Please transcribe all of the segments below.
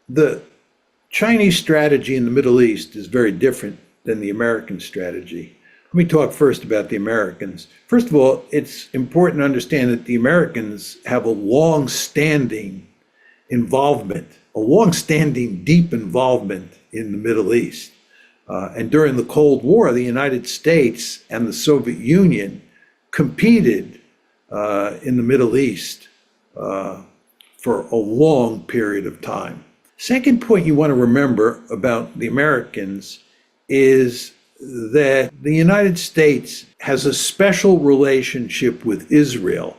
The Chinese strategy in the Middle East is very different than the American strategy. Let me talk first about the Americans. First of all, it's important to understand that the Americans have a long-standing involvement, a long-standing deep involvement in the Middle East. And during the Cold War, the United States and the Soviet Union competed in the Middle East for a long period of time. Second point you want to remember about the Americans is that the United States has a special relationship with Israel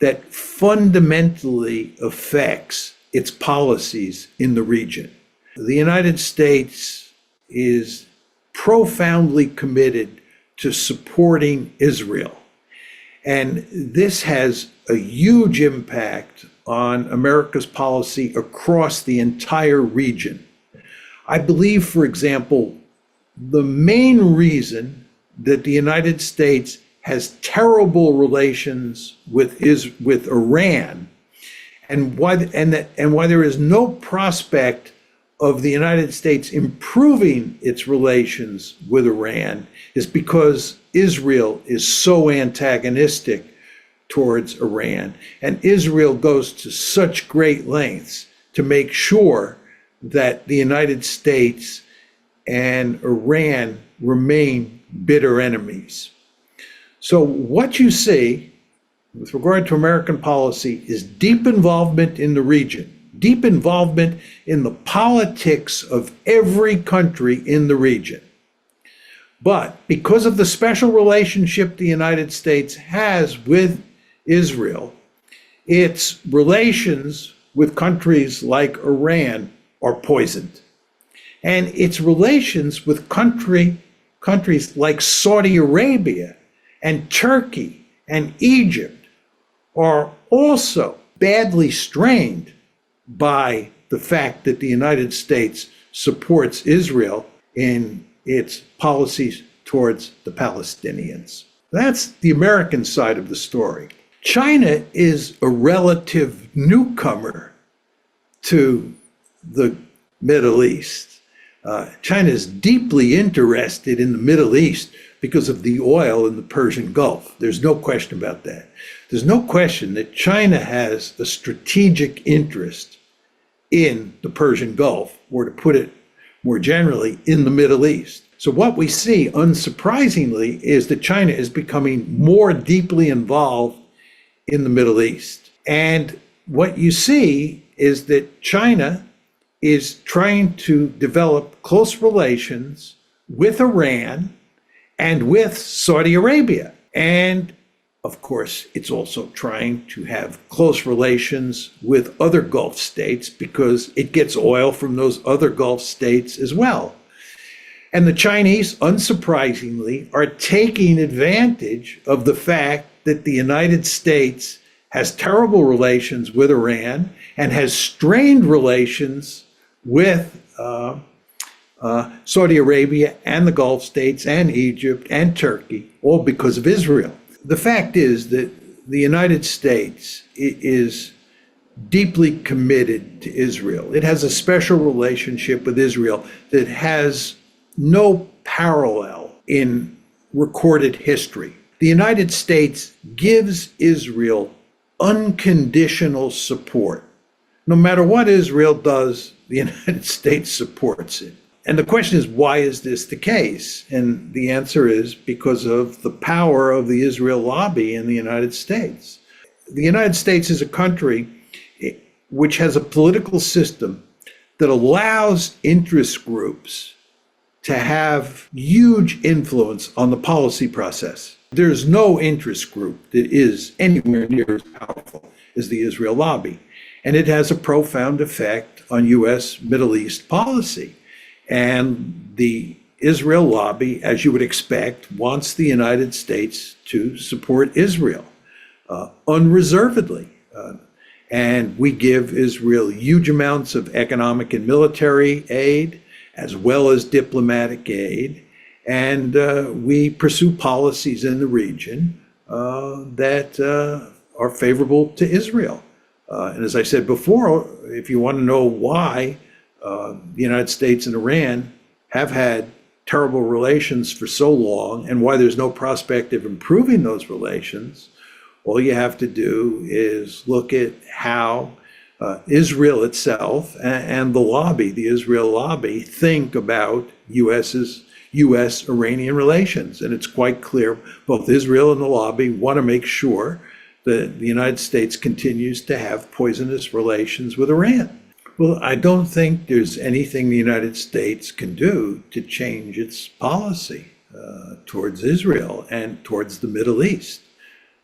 that fundamentally affects its policies in the region. The United States is profoundly committed to supporting Israel. And this has a huge impact on America's policy across the entire region. I believe, for example, the main reason that the United States has terrible relations with Iran, and why there is no prospect of the United States improving its relations with Iran, is because Israel is so antagonistic towards Iran. And Israel goes to such great lengths to make sure that the United States and Iran remain bitter enemies. So what you see with regard to American policy is deep involvement in the region, deep involvement in the politics of every country in the region. But because of the special relationship the United States has with Israel, its relations with countries like Iran are poisoned. And its relations with countries like Saudi Arabia and Turkey and Egypt are also badly strained by the fact that the United States supports Israel in its policies towards the Palestinians. That's the American side of the story. China is a relative newcomer to the Middle East. China is deeply interested in the Middle East because of the oil in the Persian Gulf. There's no question about that. There's no question that China has a strategic interest in the Persian Gulf, or to put it more generally, in the Middle East. So what we see, unsurprisingly, is that China is becoming more deeply involved in the Middle East. And what you see is that China is trying to develop close relations with Iran and with Saudi Arabia. And of course, it's also trying to have close relations with other Gulf states because it gets oil from those other Gulf states as well. And the Chinese, unsurprisingly, are taking advantage of the fact that the United States has terrible relations with Iran and has strained relations with Saudi Arabia and the Gulf states and Egypt and Turkey, all because of Israel. The fact is that the United States is deeply committed to Israel. It has a special relationship with Israel that has no parallel in recorded history. The United States gives Israel unconditional support. No matter what Israel does, the United States supports it. And the question is, why is this the case? And the answer is because of the power of the Israel lobby in the United States. The United States is a country which has a political system that allows interest groups to have huge influence on the policy process. There's no interest group that is anywhere near as powerful as the Israel lobby. And it has a profound effect on U.S. Middle East policy. And the Israel lobby, as you would expect, wants the United States to support Israel unreservedly. And we give Israel huge amounts of economic and military aid, as well as diplomatic aid. And we pursue policies in the region that are favorable to Israel. And as I said before, if you want to know why the United States and Iran have had terrible relations for so long, and why there's no prospect of improving those relations, all you have to do is look at how Israel itself and the lobby, the Israel lobby, think about U.S.-Iranian relations. And it's quite clear both Israel and the lobby want to make sure that the United States continues to have poisonous relations with Iran. Well, I don't think there's anything the United States can do to change its policy towards Israel and towards the Middle East.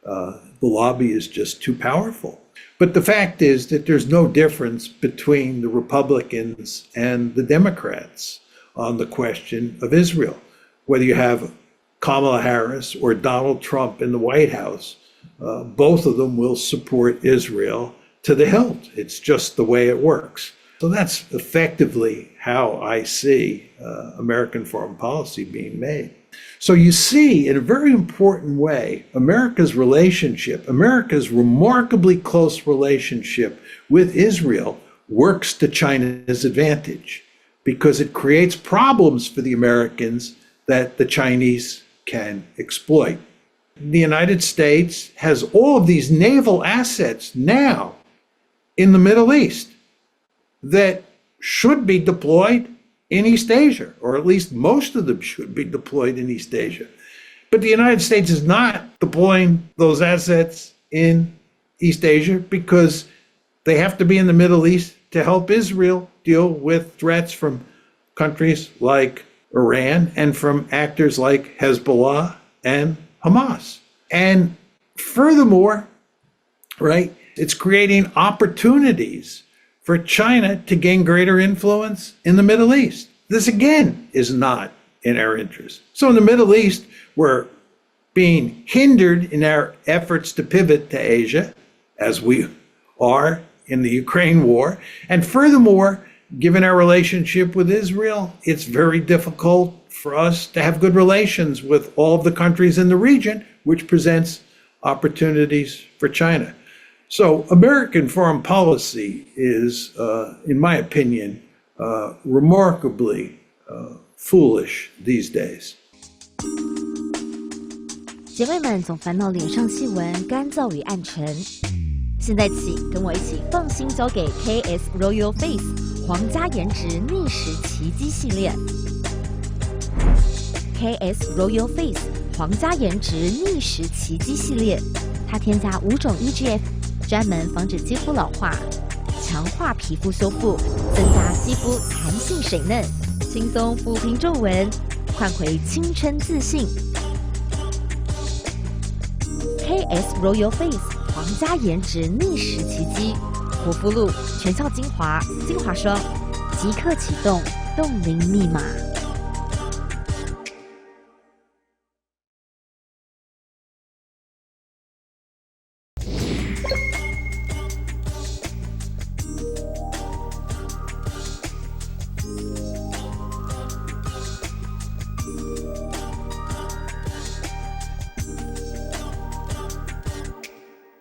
The lobby is just too powerful. But the fact is that there's no difference between the Republicans and the Democrats on the question of Israel. Whether you have Kamala Harris or Donald Trump in the White House, both of them will support Israel to the hilt. It's just the way it works. So that's effectively how I see American foreign policy being made. So you see, in a very important way, America's remarkably close relationship with Israel works to China's advantage because it creates problems for the Americans that the Chinese can exploit. The United States has all of these naval assets now in the Middle East that should be deployed in East Asia, or at least most of them should be deployed in East Asia. But the United States is not deploying those assets in East Asia because they have to be in the Middle East to help Israel deal with threats from countries like Iran and from actors like Hezbollah and Hamas. And furthermore, right, it's creating opportunities for China to gain greater influence in the Middle East. This, again, is not in our interest. So in the Middle East, we're being hindered in our efforts to pivot to Asia, as we are in the Ukraine war. And furthermore, given our relationship with Israel, it's very difficult for us to have good relations with all of the countries in the region, which presents opportunities for China. So American foreign policy is, in my opinion, remarkably foolish these days. 姐妹们总烦恼脸上细纹、干燥与暗沉，现在起跟我一起放心交给 KS Royal Face 皇家颜值逆时奇迹系列。KS Royal Face 皇家颜值逆时奇迹系列，它添加5种 EGF。专门防止肌肤老化，强化皮肤修复，增加肌肤弹性水嫩，轻松抚平皱纹，换回青春自信。KS Royal Face 皇家颜值逆时奇迹，活肤露、全效精华、精华霜，即刻启动冻龄密码。